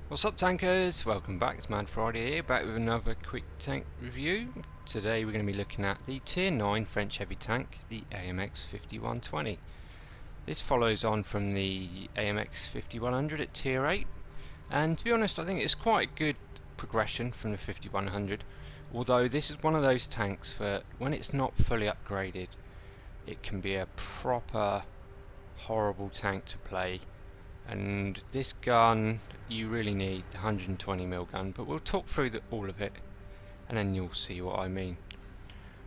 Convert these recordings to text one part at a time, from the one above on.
What's up, tankers? Welcome back. It's Mad Friday here, back with another quick tank review. Today we're going to be looking at the Tier 9 French heavy tank, the AMX 5120. This follows on from the AMX 5100 at Tier 8, and to be honest I think it's quite a good progression from the 5100, although this is one of those tanks that when it's not fully upgraded it can be a proper horrible tank to play. And this gun, you really need the 120mm gun, but we'll talk through all of it and then you'll see what I mean.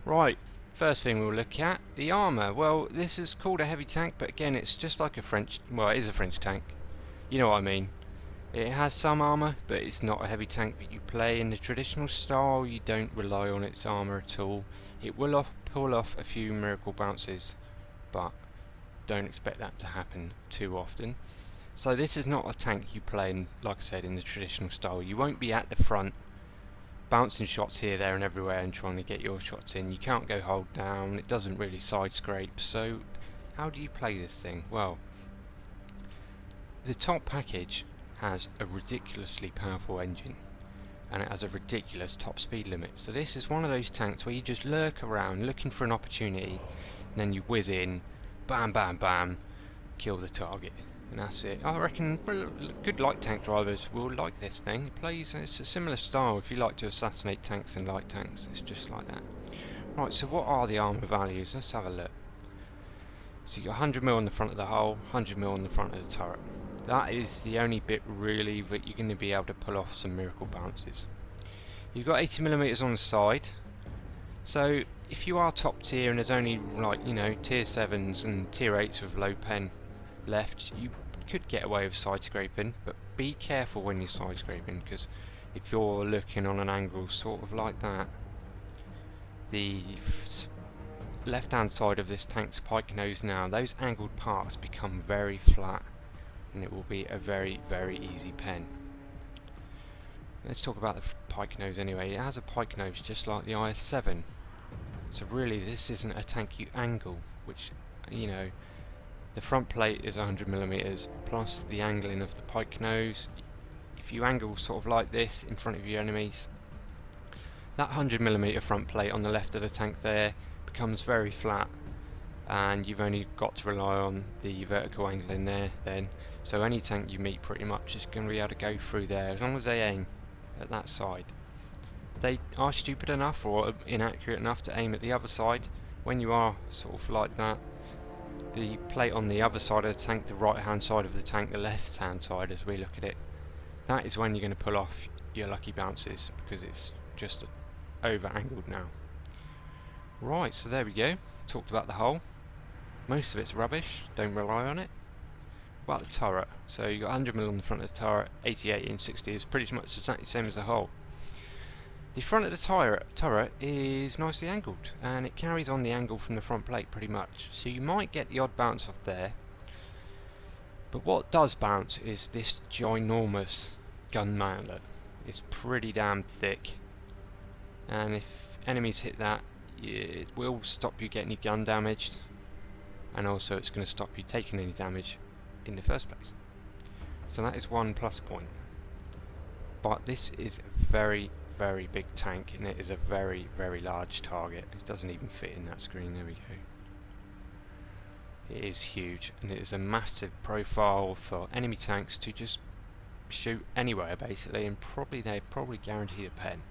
Right, first thing we'll look at, the armour. Well, this is called a heavy tank, but again it's just like a French, well it is a French tank, you know what I mean. It has some armour, but it's not a heavy tank that you play in the traditional style. You don't rely on its armour at all. It will pull off a few miracle bounces, but don't expect that to happen too often. So this is not a tank you play in, like I said, in the traditional style. You won't be at the front bouncing shots here, there and everywhere and trying to get your shots in. You can't go hold down, it doesn't really side scrape. So how do you play this thing? Well, the top package has a ridiculously powerful engine and it has a ridiculous top speed limit. So this is one of those tanks where you just lurk around looking for an opportunity and then you whiz in, bam bam bam, kill the target. And that's it. I reckon good light tank drivers will like this thing. It's a similar style if you like to assassinate tanks and light tanks. It's just like that. Right, so what are the armour values? Let's have a look. So you've got 100mm on the front of the hull, 100mm on the front of the turret. That is the only bit really that you're going to be able to pull off some miracle bounces. You've got 80mm on the side. So if you are top tier and there's only like, you know, tier 7s and tier 8s with low pen left, you could get away with side scraping, but be careful when you're side scraping, because if you're looking on an angle sort of like that, the left hand side of this tank's Pike Nose now, those angled parts become very flat and it will be a very easy pen. Let's talk about the Pike Nose anyway. It has a Pike Nose just like the IS-7, so really this isn't a tank you angle, which, you know, the front plate is 100mm plus the angling of the Pike Nose. If you angle sort of like this in front of your enemies, that 100mm front plate on the left of the tank there becomes very flat and you've only got to rely on the vertical angling there then. So any tank you meet pretty much is going to be able to go through there as long as they aim at that side. They are stupid enough or inaccurate enough to aim at the other side. When you are sort of like that, the plate on the other side of the tank, the right hand side of the tank, the left hand side as we look at it, that is when you're going to pull off your lucky bounces because it's just over angled now. Right, so there we go, talked about the hull. Most of it's rubbish, don't rely on it. What about the turret? So you've got 100mm on the front of the turret, 88 and 60 is pretty much exactly the same as the hull. The front of the turret is nicely angled and it carries on the angle from the front plate pretty much, so you might get the odd bounce off there, but what does bounce is this ginormous gun mantlet. It's pretty damn thick and if enemies hit that, it will stop you getting your gun damaged, and also it's going to stop you taking any damage in the first place. So that is one plus point. But this is very big tank and it is a very large target. It doesn't even fit in that screen. There we go. It is huge and it is a massive profile for enemy tanks to just shoot anywhere basically, and they probably guarantee a pen.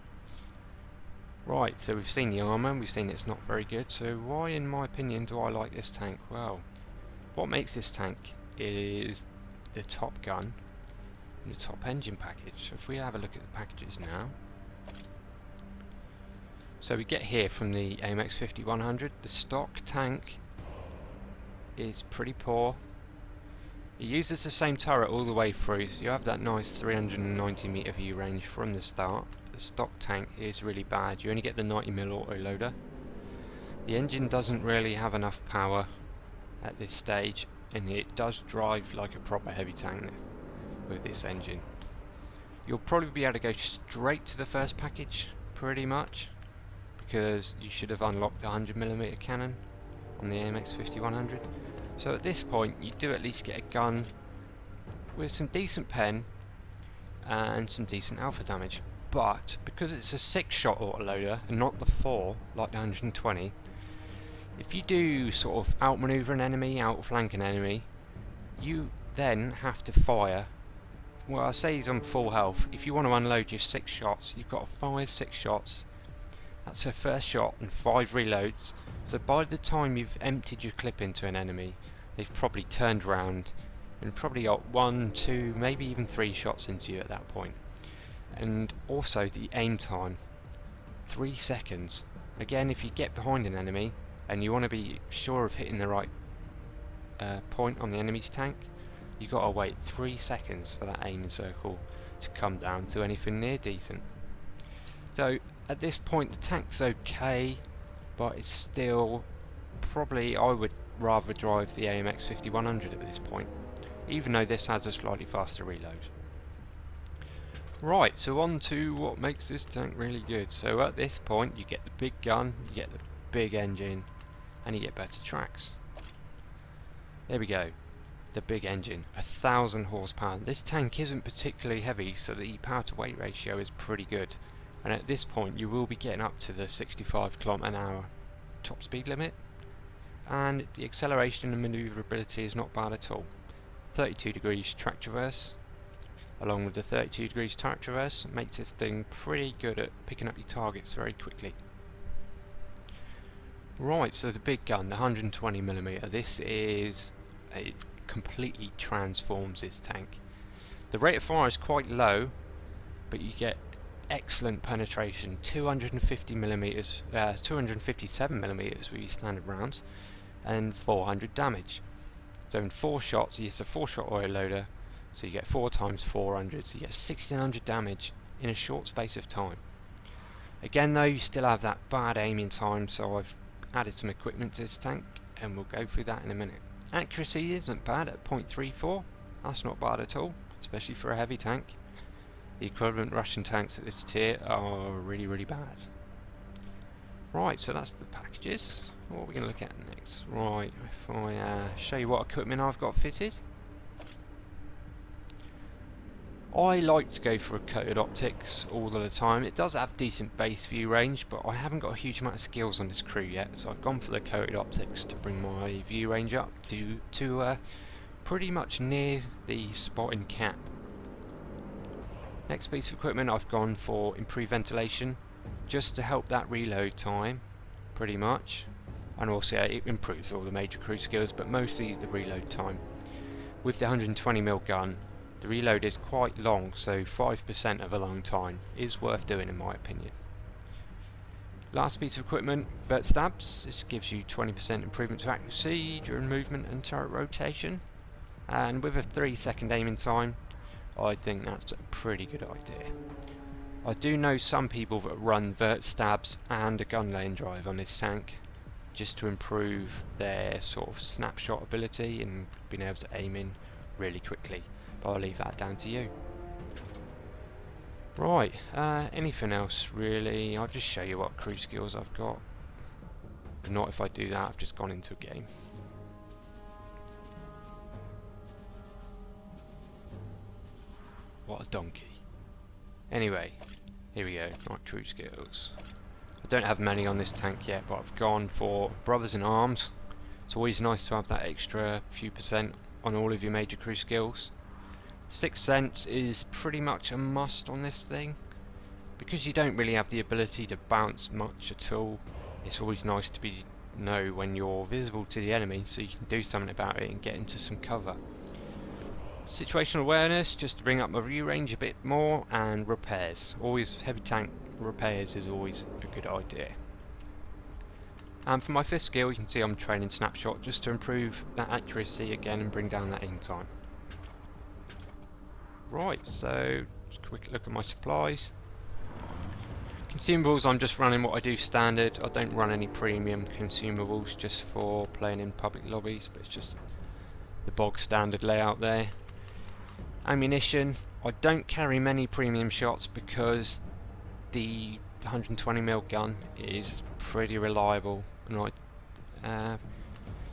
Right, so we've seen the armour, we've seen it's not very good, so why in my opinion do I like this tank? Well, what makes this tank is the top gun and the top engine package. So if we have a look at the packages now, so we get here from the AMX 5100, the stock tank is pretty poor. It uses the same turret all the way through, so you have that nice 390m view range from the start. The stock tank is really bad, you only get the 90mm autoloader. The engine doesn't really have enough power at this stage, and it does drive like a proper heavy tank with this engine. You'll probably be able to go straight to the first package, pretty much, because you should have unlocked the 100mm cannon on the AMX 5100. So at this point you do at least get a gun with some decent pen and some decent alpha damage. But because it's a 6-shot autoloader and not the 4 like the 120, if you do sort of outmaneuver an enemy, outflank an enemy, you then have to fire. Well, I say he's on full health. If you want to unload your 6 shots, you've got to fire 6 shots. That's her first shot and 5 reloads. So by the time you've emptied your clip into an enemy, they've probably turned round and probably got 1, 2, maybe even 3 shots into you at that point. And also the aim time, 3 seconds. Again, if you get behind an enemy and you want to be sure of hitting the right point on the enemy's tank, you've got to wait 3 seconds for that aiming circle to come down to anything near decent. So at this point the tank's okay, but it's still probably, I would rather drive the AMX 5100 at this point, even though this has a slightly faster reload. Right, so on to what makes this tank really good. So at this point you get the big gun, you get the big engine, and you get better tracks. There we go, the big engine, 1000 horsepower. This tank isn't particularly heavy, so the power to weight ratio is pretty good. And at this point you will be getting up to the 65 km/h top speed limit, and the acceleration and manoeuvrability is not bad at all. 32 degrees track traverse, along with the 32 degrees track traverse, makes this thing pretty good at picking up your targets very quickly. Right, so the big gun, the 120mm, this is, it completely transforms this tank. The rate of fire is quite low, but you get excellent penetration, 250mm, 257mm with your standard rounds, and 400 damage. So in 4 shots, it's a 4-shot oil loader, so you get 4 times 400, so you get 1600 damage in a short space of time. Again though, you still have that bad aiming time, so I've added some equipment to this tank, and we'll go through that in a minute. Accuracy isn't bad at 0.34, that's not bad at all, especially for a heavy tank. The equivalent Russian tanks at this tier are really, really bad. Right, so that's the packages. What are we going to look at next? Right, if I show you what equipment I've got fitted. I like to go for coated optics all of the time. It does have decent base view range, but I haven't got a huge amount of skills on this crew yet, so I've gone for the coated optics to bring my view range up to pretty much near the spotting cap. Next piece of equipment, I've gone for improved ventilation, just to help that reload time, pretty much. And also it improves all the major crew skills, but mostly the reload time. With the 120mm gun, the reload is quite long, so 5% of a long time is worth doing in my opinion. Last piece of equipment, vert stabs. This gives you 20% improvement to accuracy during movement and turret rotation. And with a 3-second aiming time, I think that's a pretty good idea. I do know some people that run vert stabs and a gun lane drive on this tank, just to improve their sort of snapshot ability and being able to aim in really quickly, but I'll leave that down to you. Right, anything else really? I'll just show you what crew skills I've got. Not if I do that, I've just gone into a game. What a donkey. Anyway, here we go, right, crew skills. I don't have many on this tank yet, but I've gone for Brothers in Arms. It's always nice to have that extra few percent on all of your major crew skills. Sixth Sense is pretty much a must on this thing. Because you don't really have the ability to bounce much at all, it's always nice to know when you're visible to the enemy, so you can do something about it and get into some cover. Situational awareness, just to bring up my view range a bit more, and repairs. Always heavy tank repairs is always a good idea. And for my 5th skill, you can see I'm training snapshot just to improve that accuracy again and bring down that aim time. Right, so just a quick look at my supplies. Consumables, I'm just running what I do standard. I don't run any premium consumables just for playing in public lobbies, but it's just the bog standard layout there. Ammunition, I don't carry many premium shots because the 120mm gun is pretty reliable, and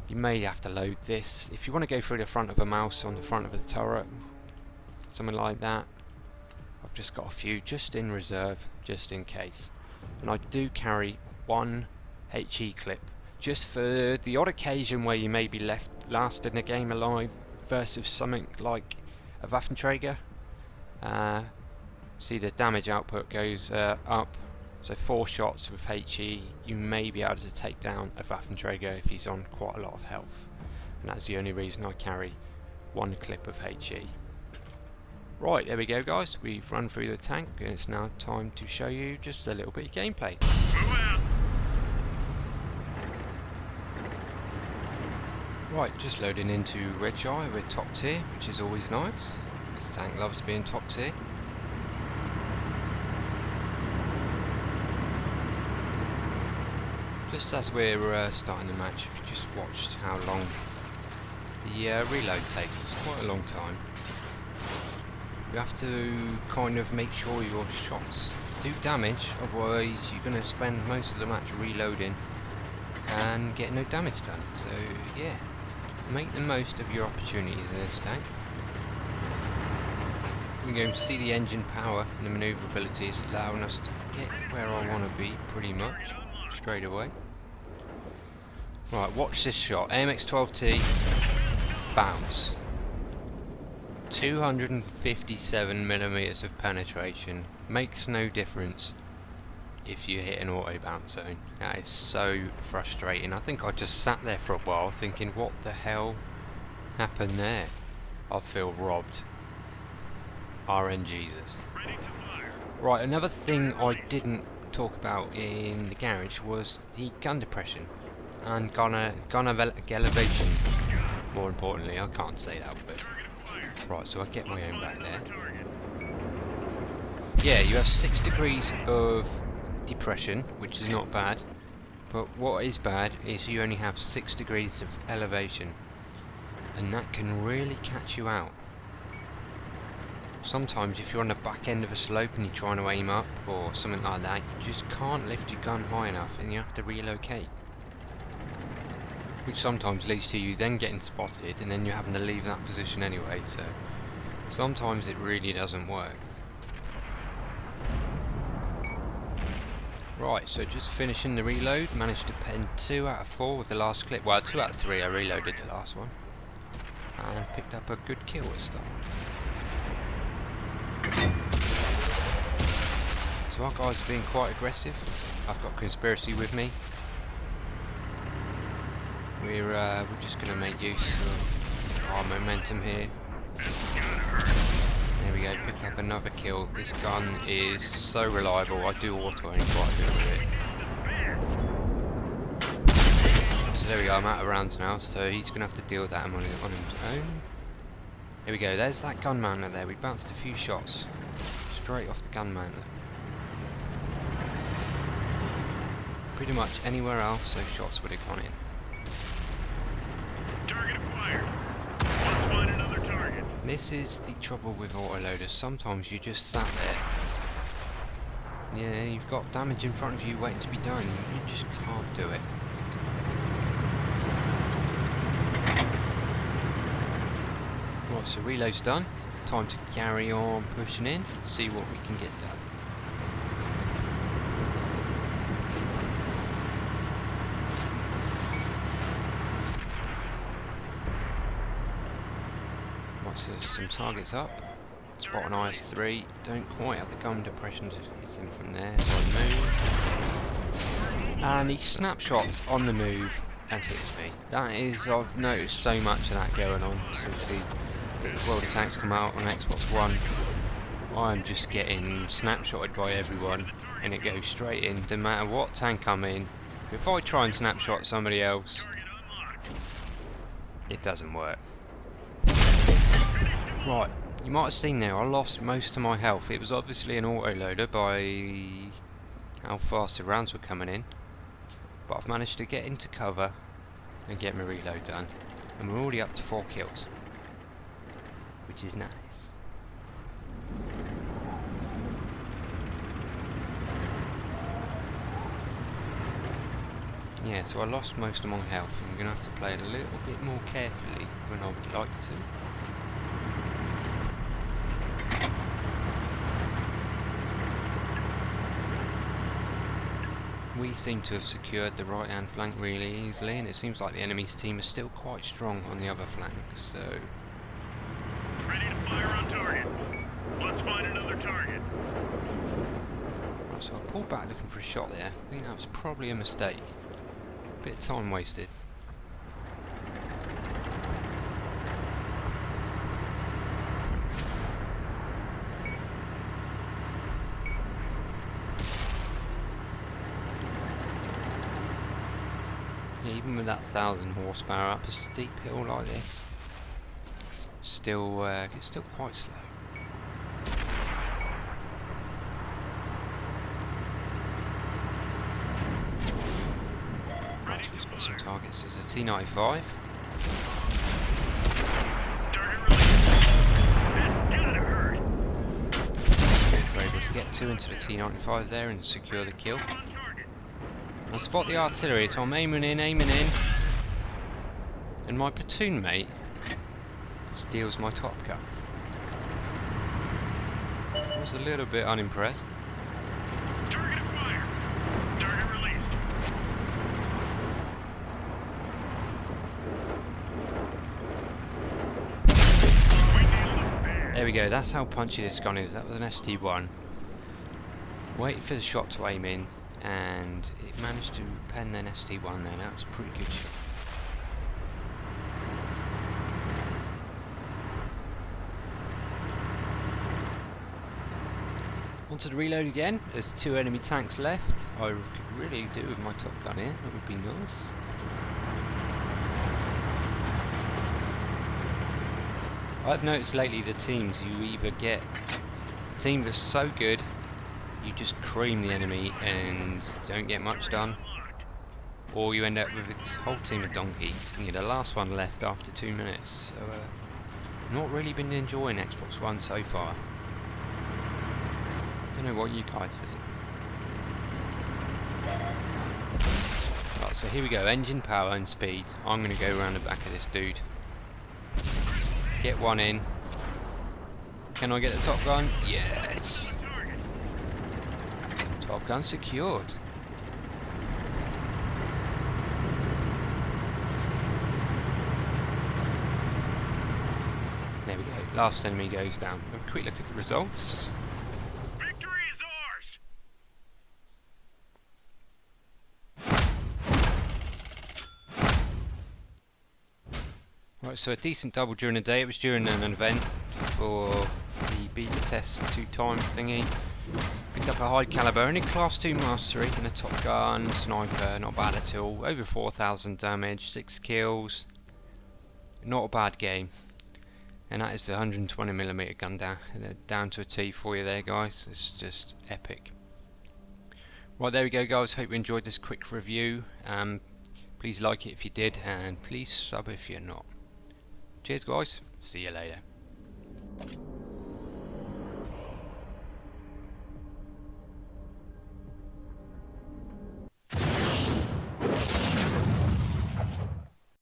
you may have to load this if you want to go through the front of a mouse on the front of the turret, something like that. I've just got a few just in reserve, just in case. And I do carry one HE clip, just for the odd occasion where you may be left last in the game alive versus something like a Waffenträger. See the damage output goes up, so 4 shots with HE you may be able to take down a Waffenträger if he's on quite a lot of health, and that's the only reason I carry one clip of HE. Right, there we go guys, we've run through the tank and it's now time to show you just a little bit of gameplay. Right, just loading into Redshire with top tier, which is always nice. This tank loves being top tier. Just as we're starting the match, if you just watched how long the reload takes, it's quite a long time. You have to kind of make sure your shots do damage, otherwise you're going to spend most of the match reloading and get no damage done. So yeah, make the most of your opportunities in this tank. We're going to see the engine power and the manoeuvrability is allowing us to get where I want to be pretty much straight away. Right, watch this shot. AMX 12T bounce. 257mm of penetration. Makes no difference if you hit an auto bounce zone. That is so frustrating. I think I just sat there for a while thinking, what the hell happened there? I feel robbed. RNGesus. Right, another thing I didn't talk about in the garage was the gun depression and gun elevation. More importantly, I can't say that word. Right, so I get my own back there. Yeah, you have 6 degrees of depression, which is not bad, but what is bad is you only have 6 degrees of elevation, and that can really catch you out. Sometimes if you're on the back end of a slope and you're trying to aim up or something like that, you just can't lift your gun high enough and you have to relocate, which sometimes leads to you then getting spotted and then you're having to leave that position anyway, so sometimes it really doesn't work. Right, so just finishing the reload, managed to pen 2 out of 4 with the last clip. Well, 2 out of 3, I reloaded the last one and picked up a good kill at start. So our guys are being quite aggressive. I've got Conspiracy with me. We're just going to make use of our momentum here. There we go, picked up another kill. This gun is so reliable. I do auto-aim quite a bit with it. So there we go, I'm out of rounds now, so he's going to have to deal with that on his own. Here we go, there's that gun mounter there. We bounced a few shots straight off the gun mounter. Pretty much anywhere else those shots would have gone in. Target acquired. Let's find another target. This is the trouble with autoloaders. Sometimes you just sat there. Yeah, you've got damage in front of you waiting to be done. You just can't do it. Right, so reload's done. Time to carry on pushing in, see what we can get done. Right, so there's some targets up. Spot an IS-3. Don't quite have the gun depression to hit him from there, so I move. And he snapshots on the move and hits me. That is, I've noticed so much of that going on since the World of Tanks come out on Xbox One. I'm just getting snapshotted by everyone and it goes straight in, no matter what tank I'm in. If I try and snapshot somebody else, it doesn't work. Right, you might have seen there, I lost most of my health. It was obviously an autoloader by how fast the rounds were coming in, but I've managed to get into cover and get my reload done, and we're already up to 4 kills, which is nice. Yeah, so I lost most of my health. I'm going to have to play it a little bit more carefully when I would like to. We seem to have secured the right hand flank really easily, and it seems like the enemy's team is still quite strong on the other flank, so... Ready to fire on target. Let's find another target. Right, so I pulled back looking for a shot there. I think that was probably a mistake. Bit of time wasted. Yeah, even with that 1,000 horsepower up a steep hill like this, it's still quite slow. Right, so we've got some targets. There's a T-95. Target release. That's gotta hurt. We're able to get two into the T-95 there and secure the kill. On target. I spot the artillery, so I'm aiming in, and my platoon mate steals my top gun. I was a little bit unimpressed. Target acquired. Target released. We nailed a bear. There we go, that's how punchy this gun is. That was an ST1. Waited for the shot to aim in, and it managed to pen an ST1 there. That was a pretty good shot. Onto the reload again. There's two enemy tanks left. I could really do with my top gun here. That would be nice. I've noticed lately the teams you either get a team that's so good you just cream the enemy and don't get much done, or you end up with a whole team of donkeys and you're the last one left after 2 minutes. So not really been enjoying Xbox One so far. Don't know what you guys think. Right, so here we go, engine power and speed. I'm going to go around the back of this dude. Get one in. Can I get the top gun? Yes! Top gun secured. There we go, last enemy goes down. Have a quick look at the results. Victory is ours. Right, so a decent double during the day. It was during an event for the beta test 2 times thingy. Picked up a high caliber, only class 2 mastery and a top gun, sniper, not bad at all. Over 4,000 damage, 6 kills. Not a bad game. And that is the 120mm gun down to a T for you there, guys. It's just epic. Right, there we go, guys. Hope you enjoyed this quick review. Please like it if you did, and please sub if you're not. Cheers, guys. See you later.